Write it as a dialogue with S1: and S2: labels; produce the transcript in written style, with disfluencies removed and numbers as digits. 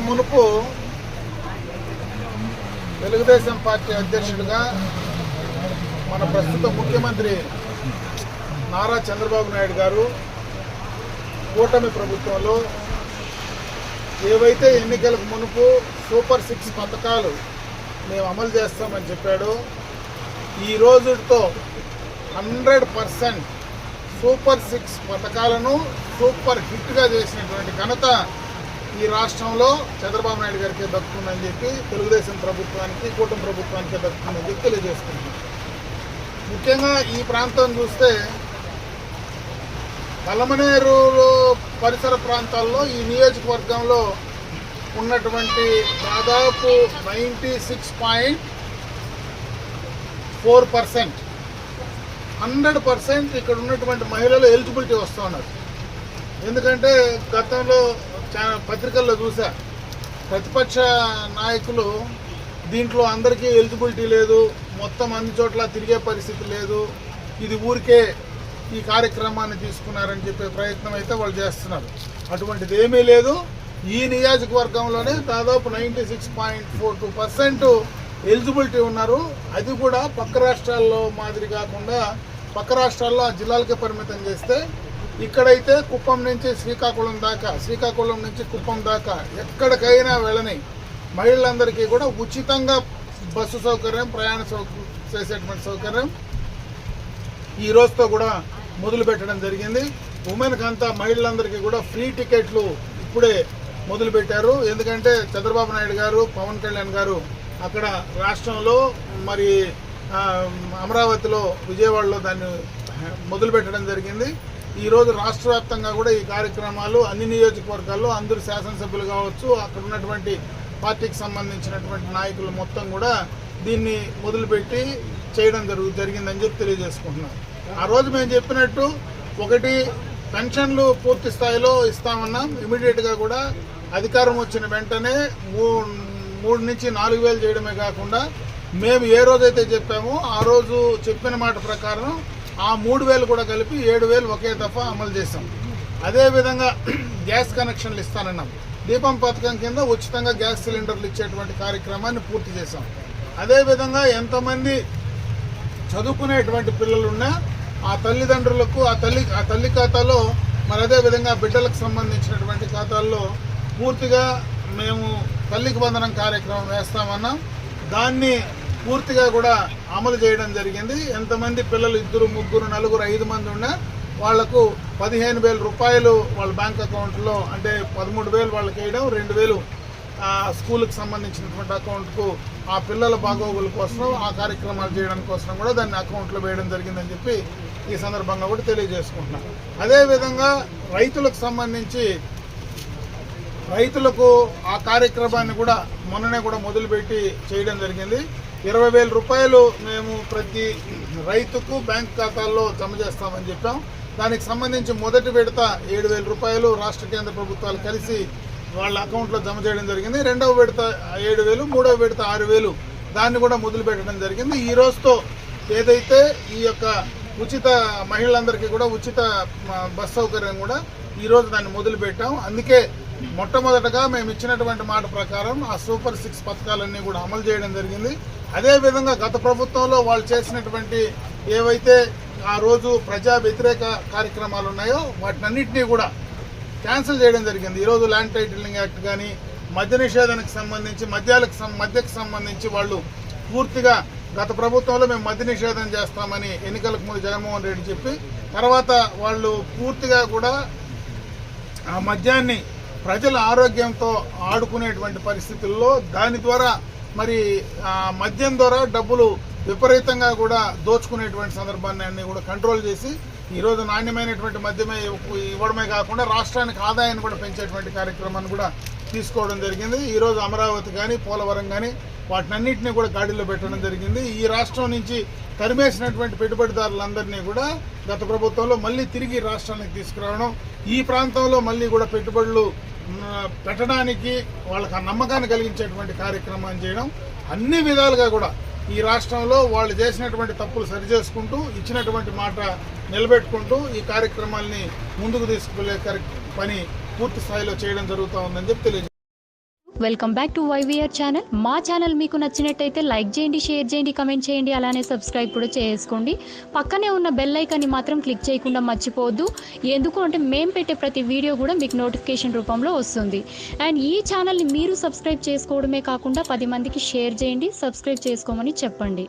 S1: మునుపు తెలుగుదేశం పార్టీ అధ్యక్షుడిగా మన ప్రస్తుత ముఖ్యమంత్రి నారా చంద్రబాబు నాయుడు గారు కూటమి ప్రభుత్వంలో ఏవైతే ఎన్నికలకు మునుపు సూపర్ 6 పథకాలు మేము అమలు చేస్తామని చెప్పాడో ఈ రోజుతో 100% సూపర్ 6 పథకాలను సూపర్ హిట్గా చేసినటువంటి ఘనత ఈ రాష్ట్రంలో చంద్రబాబు నాయుడు గారికి దక్కుతుందని చెప్పి తెలుగుదేశం ప్రభుత్వానికి కూటమి ప్రభుత్వానికి దక్కుతుందని చెప్పి తెలియజేసుకుంటున్నాం. ముఖ్యంగా ఈ ప్రాంతం చూస్తే పలమనేరులో పరిసర ప్రాంతాల్లో ఈ నియోజకవర్గంలో ఉన్నటువంటి దాదాపు 96.4% 100% ఇక్కడ ఉన్నటువంటి మహిళలు ఎలిజిబిలిటీ వస్తూ ఉన్నారు. ఎందుకంటే గతంలో పత్రికల్లో చూసా ప్రతిపక్ష నాయకులు దీంట్లో అందరికీ ఎలిజిబిలిటీ లేదు, మొత్తం అన్ని చోట్ల తిరిగే పరిస్థితి లేదు, ఇది ఊరికే ఈ కార్యక్రమాన్ని తీసుకున్నారని చెప్పే ప్రయత్నం అయితే వాళ్ళు చేస్తున్నారు. అటువంటిది ఏమీ లేదు. ఈ నియోజకవర్గంలోనే దాదాపు 96.42% ఎలిజిబిలిటీ ఉన్నారు. అది కూడా పక్క రాష్ట్రాల్లో మాదిరి కాకుండా పక్క రాష్ట్రాల్లో ఆ జిల్లాలకే పరిమితం చేస్తే ఇక్కడైతే కుప్పం నుంచి శ్రీకాకుళం నుంచి కుప్పం దాకా ఎక్కడికైనా వెళ్ళని మహిళలందరికీ కూడా ఉచితంగా బస్సు సౌకర్యం, ప్రయాణ చేసేటువంటి సౌకర్యం ఈ రోజుతో కూడా మొదలు పెట్టడం జరిగింది. ఉమెన్కి అంతా మహిళలందరికీ కూడా ఫ్రీ టికెట్లు ఇప్పుడే మొదలు పెట్టారు. ఎందుకంటే చంద్రబాబు నాయుడు గారు, పవన్ కళ్యాణ్ గారు అక్కడ రాష్ట్రంలో మరి అమరావతిలో, విజయవాడలో దాన్ని మొదలు పెట్టడం జరిగింది. ఈరోజు రాష్ట్ర వ్యాప్తంగా కూడా ఈ కార్యక్రమాలు అన్ని నియోజకవర్గాల్లో అందరూ శాసనసభ్యులు కావచ్చు, అక్కడ ఉన్నటువంటి పార్టీకి సంబంధించినటువంటి నాయకులు మొత్తం కూడా దీన్ని మొదలుపెట్టి చేయడం జరిగిందని చెప్పి తెలియజేసుకుంటున్నాం. ఆ రోజు మేము చెప్పినట్టు ఒకటి పెన్షన్లు పూర్తి స్థాయిలో ఇస్తామన్నాం. ఇమీడియట్గా కూడా అధికారం వచ్చిన వెంటనే 3 నుంచి 4,000 చేయడమే కాకుండా మేము ఏ రోజైతే చెప్పామో ఆ రోజు చెప్పిన మాట ప్రకారం ఆ 3,000 కూడా కలిపి 7,000 ఒకే దఫా అమలు చేశాం. అదేవిధంగా గ్యాస్ కనెక్షన్లు ఇస్తానన్నాం. దీపం పథకం కింద ఉచితంగా గ్యాస్ సిలిండర్లు ఇచ్చేటువంటి కార్యక్రమాన్ని పూర్తి చేశాం. అదేవిధంగా ఎంతమంది చదువుకునేటువంటి పిల్లలున్నా ఆ తల్లిదండ్రులకు ఆ తల్లి ఖాతాలో మరి అదేవిధంగా బిడ్డలకు సంబంధించినటువంటి ఖాతాల్లో పూర్తిగా మేము తల్లికి వందనం కార్యక్రమం వేస్తామన్నాం. దాన్ని పూర్తిగా కూడా అమలు చేయడం జరిగింది. ఎంతమంది పిల్లలు 2, 3, 4, 5 మంది ఉన్నా వాళ్లకు 15,000 రూపాయలు వాళ్ళ బ్యాంక్ అకౌంట్లో, అంటే 13,000 వాళ్ళకి వేయడం, 2,000 స్కూల్కి సంబంధించినటువంటి అకౌంట్కు ఆ పిల్లల బాగోగుల కోసం ఆ కార్యక్రమాలు చేయడం కోసం కూడా దాన్ని అకౌంట్లో వేయడం జరిగిందని చెప్పి ఈ సందర్భంగా కూడా తెలియజేసుకుంటున్నాం. అదేవిధంగా రైతులకు సంబంధించి రైతులకు ఆ కార్యక్రమాన్ని కూడా మొన్ననే కూడా మొదలుపెట్టి చేయడం జరిగింది. 20,000 రూపాయలు మేము ప్రతి రైతుకు బ్యాంక్ ఖాతాల్లో జమ చేస్తామని చెప్పాం. దానికి సంబంధించి మొదటి విడత 7,000 రూపాయలు రాష్ట్ర కేంద్ర ప్రభుత్వాలు కలిసి వాళ్ళ అకౌంట్లో జమ చేయడం జరిగింది. 2వ విడత 7,000, 3వ విడత 6,000 దాన్ని కూడా మొదలు పెట్టడం జరిగింది. ఈ రోజుతో ఏదైతే ఈ యొక్క ఉచిత మహిళలందరికీ కూడా ఉచిత బస్ సౌకర్యం కూడా ఈరోజు దాన్ని మొదలు పెట్టాం. అందుకే మొట్టమొదటగా మేము ఇచ్చినటువంటి మాట ప్రకారం ఆ సూపర్ 6 పథకాలన్నీ కూడా అమలు చేయడం జరిగింది. అదేవిధంగా గత ప్రభుత్వంలో వాళ్ళు చేసినటువంటి ఏవైతే ఆ రోజు ప్రజా వ్యతిరేక కార్యక్రమాలు ఉన్నాయో వాటినన్నింటినీ కూడా క్యాన్సిల్ చేయడం జరిగింది. ఈరోజు ల్యాండ్ టైటిలింగ్ యాక్ట్ కానీ, మద్య నిషేధానికి సంబంధించి మద్యకు సంబంధించి వాళ్ళు పూర్తిగా గత ప్రభుత్వంలో మేము మద్య నిషేధం చేస్తామని ఎన్నికలకు ముందు జగన్మోహన్ రెడ్డి చెప్పి తర్వాత వాళ్ళు పూర్తిగా కూడా ఆ మద్యాన్ని ప్రజల ఆరోగ్యంతో ఆడుకునేటువంటి పరిస్థితుల్లో దాని ద్వారా మరి మద్యం ద్వారా డబ్బులు విపరీతంగా కూడా దోచుకునేటువంటి సందర్భాన్ని అన్ని కూడా కంట్రోల్ చేసి ఈరోజు నాణ్యమైనటువంటి మద్యమే ఇవ్వడమే కాకుండా రాష్ట్రానికి ఆదాయాన్ని కూడా పెంచేటువంటి కార్యక్రమాన్ని కూడా తీసుకోవడం జరిగింది. ఈరోజు అమరావతి కానీ, పోలవరం కానీ వాటినన్నింటినీ కూడా గాడిలో పెట్టడం జరిగింది. ఈ రాష్ట్రం నుంచి తరిమేసినటువంటి పెట్టుబడిదారులందరినీ కూడా గత ప్రభుత్వంలో మళ్ళీ తిరిగి రాష్ట్రానికి తీసుకురావడం, ఈ ప్రాంతంలో మళ్ళీ కూడా పెట్టుబడులు పెట్టడానికి వాళ్ళకి ఆ నమ్మకాన్ని కలిగించేటువంటి కార్యక్రమాన్ని చేయడం, అన్ని విధాలుగా కూడా ఈ రాష్ట్రంలో వాళ్ళు చేసినటువంటి తప్పులు సరిచేసుకుంటూ ఇచ్చినటువంటి మాట నిలబెట్టుకుంటూ ఈ కార్యక్రమాల్ని ముందుకు తీసుకువెళ్ళే పని పూర్తి స్థాయిలో చేయడం జరుగుతూ ఉందని చెప్పి తెలియజేస్తారు.
S2: Welcome back to YVR channel. మా ఛానల్ మీకు నచ్చినట్టయితే లైక్ చేయండి, షేర్ చేయండి, కమెంట్ చేయండి, అలానే సబ్స్క్రైబ్ కూడా చేసుకోండి. పక్కనే ఉన్న బెల్ ఐకాన్ని మాత్రం క్లిక్ చేయకుండా మర్చిపోవద్దు. ఎందుకు అంటే మేము పెట్టే ప్రతి వీడియో కూడా మీకు నోటిఫికేషన్ రూపంలో వస్తుంది. అండ్ ఈ ఛానల్ని మీరు సబ్స్క్రైబ్ చేసుకోవడమే కాకుండా 10 మందికి షేర్ చేయండి, సబ్స్క్రైబ్ చేసుకోమని చెప్పండి.